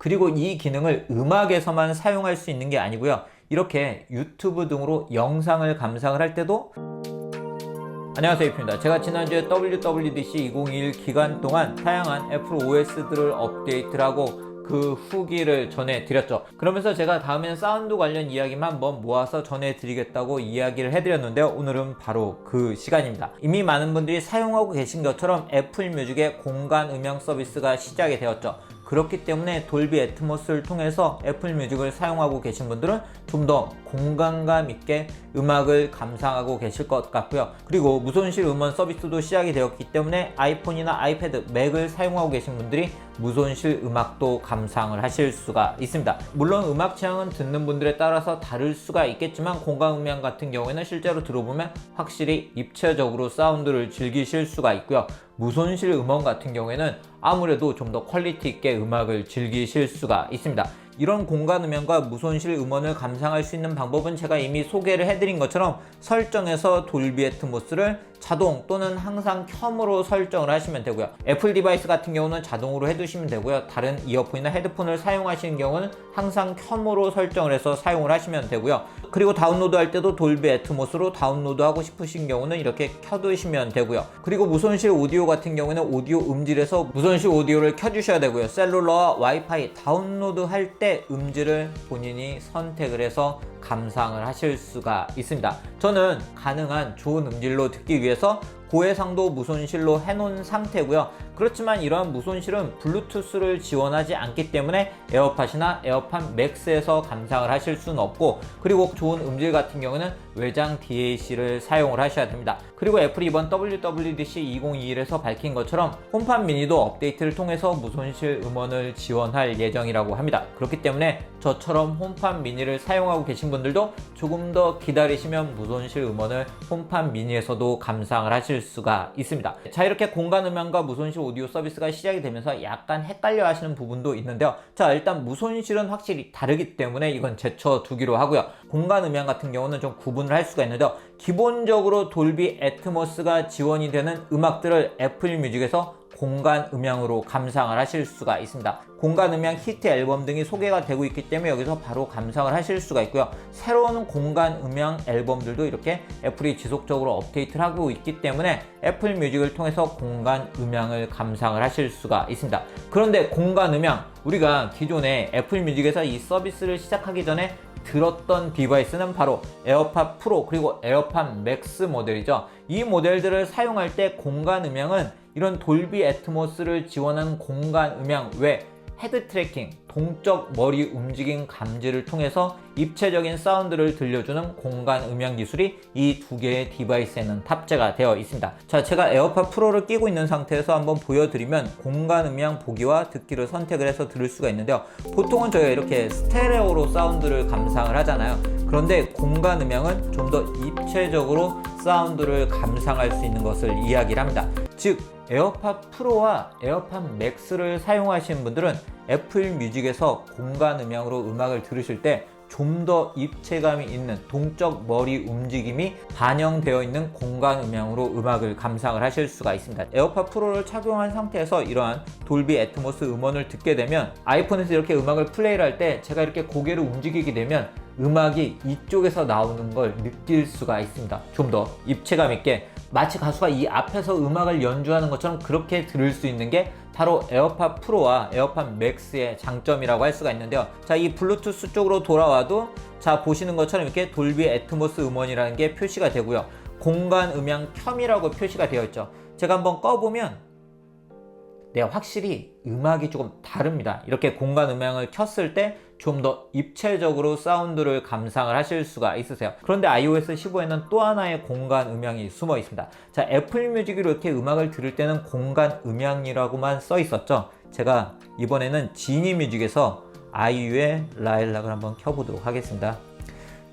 그리고 이 기능을 음악에서만 사용할 수 있는 게 아니고요. 이렇게 유튜브 등으로 영상을 감상을 할 때도 안녕하세요, 이프입니다. 제가 지난주에 WWDC 2021 기간 동안 다양한 애플 OS들을 업데이트를 하고 그 후기를 전해드렸죠. 그러면서 제가 다음엔 사운드 관련 이야기만 한번 모아서 전해드리겠다고 이야기를 해드렸는데요. 오늘은 바로 그 시간입니다. 이미 많은 분들이 사용하고 계신 것처럼 애플 뮤직의 공간 음향 서비스가 시작이 되었죠. 그렇기 때문에 돌비 애트모스를 통해서 애플 뮤직을 사용하고 계신 분들은 좀 더 공간감 있게 음악을 감상하고 계실 것 같고요. 그리고 무손실 음원 서비스도 시작이 되었기 때문에 아이폰이나 아이패드, 맥을 사용하고 계신 분들이 무손실 음악도 감상을 하실 수가 있습니다. 물론 음악 취향은 듣는 분들에 따라서 다를 수가 있겠지만 공간 음향 같은 경우에는 실제로 들어보면 확실히 입체적으로 사운드를 즐기실 수가 있고요. 무손실 음원 같은 경우에는 아무래도 좀 더 퀄리티 있게 음악을 즐기실 수가 있습니다. 이런 공간 음향과 무손실 음원을 감상할 수 있는 방법은 제가 이미 소개를 해드린 것처럼 설정에서 돌비 애트모스를 자동 또는 항상 켬으로 설정을 하시면 되고요. 애플 디바이스 같은 경우는 자동으로 해두시면 되고요. 다른 이어폰이나 헤드폰을 사용하시는 경우는 항상 켬으로 설정을 해서 사용을 하시면 되고요. 그리고 다운로드 할 때도 돌비 애트모스로 다운로드 하고 싶으신 경우는 이렇게 켜두시면 되고요. 그리고 무손실 오디오 같은 경우는 오디오 음질에서 무손실 오디오를 켜주셔야 되고요. 셀룰러와 와이파이 다운로드 할 때 음질을 본인이 선택을 해서 감상을 하실 수가 있습니다. 저는 가능한 좋은 음질로 듣기 위해서 고해상도 무손실로 해놓은 상태고요. 그렇지만 이러한 무손실은 블루투스를 지원하지 않기 때문에 에어팟이나 에어팟 맥스에서 감상을 하실 수는 없고, 그리고 좋은 음질 같은 경우는 외장 DAC를 사용을 하셔야 됩니다. 그리고 애플이 이번 WWDC 2021에서 밝힌 것처럼 홈팟 미니도 업데이트를 통해서 무손실 음원을 지원할 예정이라고 합니다. 그렇기 때문에 저처럼 홈팟 미니를 사용하고 계신 분들도 조금 더 기다리시면 무손실 음원을 홈팟 미니에서도 감상을 하실 수가 있습니다. 자, 이렇게 공간 음향과 무손실 오디오 서비스가 시작이 되면서 약간 헷갈려 하시는 부분도 있는데요. 자, 일단 무손실은 확실히 다르기 때문에 이건 제쳐두기로 하고요. 공간 음향 같은 경우는 좀 구분을 할 수가 있는데요. 기본적으로 돌비 애트모스가 지원이 되는 음악들을 애플 뮤직에서 공간 음향으로 감상을 하실 수가 있습니다. 공간 음향 히트 앨범 등이 소개가 되고 있기 때문에 여기서 바로 감상을 하실 수가 있고요. 새로운 공간 음향 앨범들도 이렇게 애플이 지속적으로 업데이트를 하고 있기 때문에 애플 뮤직을 통해서 공간 음향을 감상을 하실 수가 있습니다. 그런데 공간 음향, 우리가 기존에 애플 뮤직에서 이 서비스를 시작하기 전에 들었던 디바이스는 바로 에어팟 프로 그리고 에어팟 맥스 모델이죠. 이 모델들을 사용할 때 공간 음향은 이런 돌비 애트모스를 지원하는 공간 음향 외 헤드 트래킹, 동적 머리 움직임 감지를 통해서 입체적인 사운드를 들려주는 공간 음향 기술이 이 두 개의 디바이스에는 탑재가 되어 있습니다. 자, 제가 에어팟 프로를 끼고 있는 상태에서 한번 보여드리면 공간 음향 보기와 듣기를 선택을 해서 들을 수가 있는데요. 보통은 저희가 이렇게 스테레오로 사운드를 감상을 하잖아요. 그런데 공간 음향은 좀 더 입체적으로 사운드를 감상할 수 있는 것을 이야기를 합니다. 즉, 에어팟 프로와 에어팟 맥스를 사용하시는 분들은 애플 뮤직에서 공간 음향으로 음악을 들으실 때 좀 더 입체감이 있는 동적 머리 움직임이 반영되어 있는 공간 음향으로 음악을 감상을 하실 수가 있습니다. 에어팟 프로를 착용한 상태에서 이러한 돌비 애트모스 음원을 듣게 되면 아이폰에서 이렇게 음악을 플레이를 할 때 제가 이렇게 고개를 움직이게 되면 음악이 이쪽에서 나오는 걸 느낄 수가 있습니다. 좀 더 입체감 있게 마치 가수가 이 앞에서 음악을 연주하는 것처럼 그렇게 들을 수 있는 게 바로 에어팟 프로와 에어팟 맥스의 장점이라고 할 수가 있는데요. 자, 이 블루투스 쪽으로 돌아와도 자, 보시는 것처럼 이렇게 돌비 애트모스 음원이라는 게 표시가 되고요. 공간 음향 켬이라고 표시가 되어 있죠. 제가 한번 꺼보면 네, 확실히 음악이 조금 다릅니다. 이렇게 공간 음향을 켰을 때 좀 더 입체적으로 사운드를 감상을 하실 수가 있으세요. 그런데 iOS 15에는 또 하나의 공간 음향이 숨어 있습니다. 자, 애플 뮤직으로 이렇게 음악을 들을 때는 공간 음향이라고만 써 있었죠. 제가 이번에는 지니 뮤직에서 아이유의 라일락을 한번 켜보도록 하겠습니다.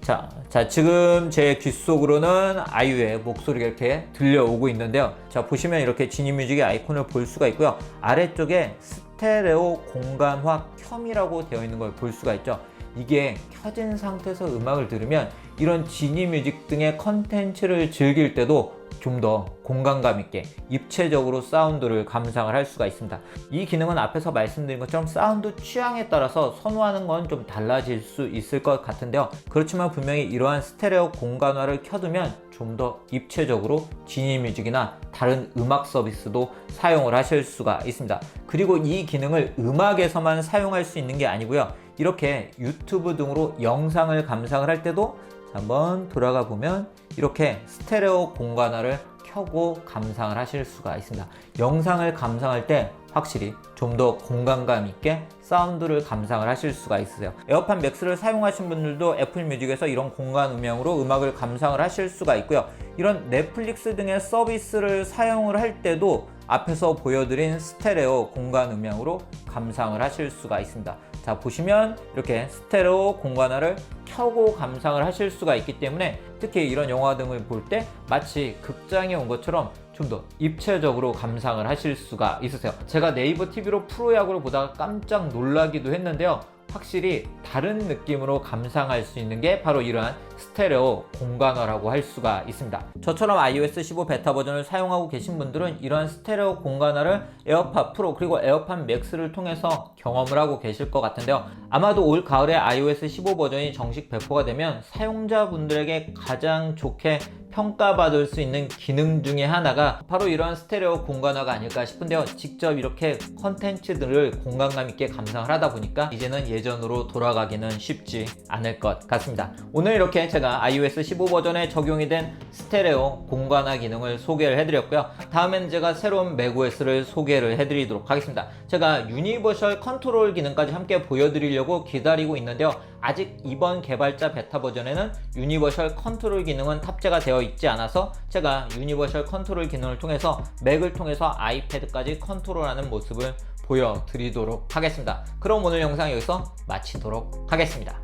자, 지금 제 귓속으로는 아이유의 목소리가 이렇게 들려오고 있는데요. 자, 보시면 이렇게 지니 뮤직의 아이콘을 볼 수가 있고요. 아래쪽에 스테레오 공간화 켬이라고 되어 있는 걸 볼 수가 있죠. 이게 켜진 상태에서 음악을 들으면 이런 지니 뮤직 등의 컨텐츠를 즐길 때도 좀 더 공간감 있게 입체적으로 사운드를 감상을 할 수가 있습니다. 이 기능은 앞에서 말씀드린 것처럼 사운드 취향에 따라서 선호하는 건 좀 달라질 수 있을 것 같은데요. 그렇지만 분명히 이러한 스테레오 공간화를 켜두면 좀 더 입체적으로 지니뮤직이나 다른 음악 서비스도 사용을 하실 수가 있습니다. 그리고 이 기능을 음악에서만 사용할 수 있는 게 아니고요. 이렇게 유튜브 등으로 영상을 감상을 할 때도 한번 돌아가 보면 이렇게 스테레오 공간화를 켜고 감상을 하실 수가 있습니다. 영상을 감상할 때 확실히 좀 더 공간감 있게 사운드를 감상을 하실 수가 있으세요. 에어팟 맥스를 사용하신 분들도 애플 뮤직에서 이런 공간 음향으로 음악을 감상을 하실 수가 있고요. 이런 넷플릭스 등의 서비스를 사용을 할 때도 앞에서 보여드린 스테레오 공간 음향으로 감상을 하실 수가 있습니다. 자, 보시면 이렇게 스테레오 공간화를 켜고 감상을 하실 수가 있기 때문에 특히 이런 영화 등을 볼 때 마치 극장에 온 것처럼 좀 더 입체적으로 감상을 하실 수가 있으세요. 제가 네이버 TV로 프로야구를 보다가 깜짝 놀라기도 했는데요. 확실히 다른 느낌으로 감상할 수 있는 게 바로 이러한 스테레오 공간화라고 할 수가 있습니다. 저처럼 iOS 15 베타 버전을 사용하고 계신 분들은 이러한 스테레오 공간화를 에어팟 프로 그리고 에어팟 맥스를 통해서 경험을 하고 계실 것 같은데요. 아마도 올 가을에 iOS 15 버전이 정식 배포가 되면 사용자분들에게 가장 좋게 평가받을 수 있는 기능 중에 하나가 바로 이러한 스테레오 공간화가 아닐까 싶은데요. 직접 이렇게 컨텐츠들을 공간감 있게 감상을 하다 보니까 이제는 예전으로 돌아가기는 쉽지 않을 것 같습니다. 오늘 이렇게 제가 iOS 15 버전에 적용이 된 스테레오 공간화 기능을 소개를 해드렸고요. 다음에는 제가 새로운 macOS를 소개를 해드리도록 하겠습니다. 제가 유니버셜 컨트롤 기능까지 함께 보여드리려고 기다리고 있는데요. 아직 이번 개발자 베타 버전에는 유니버셜 컨트롤 기능은 탑재가 되어 있지 않아서 제가 유니버셜 컨트롤 기능을 통해서 맥을 통해서 아이패드까지 컨트롤하는 모습을 보여드리도록 하겠습니다. 그럼 오늘 영상 여기서 마치도록 하겠습니다.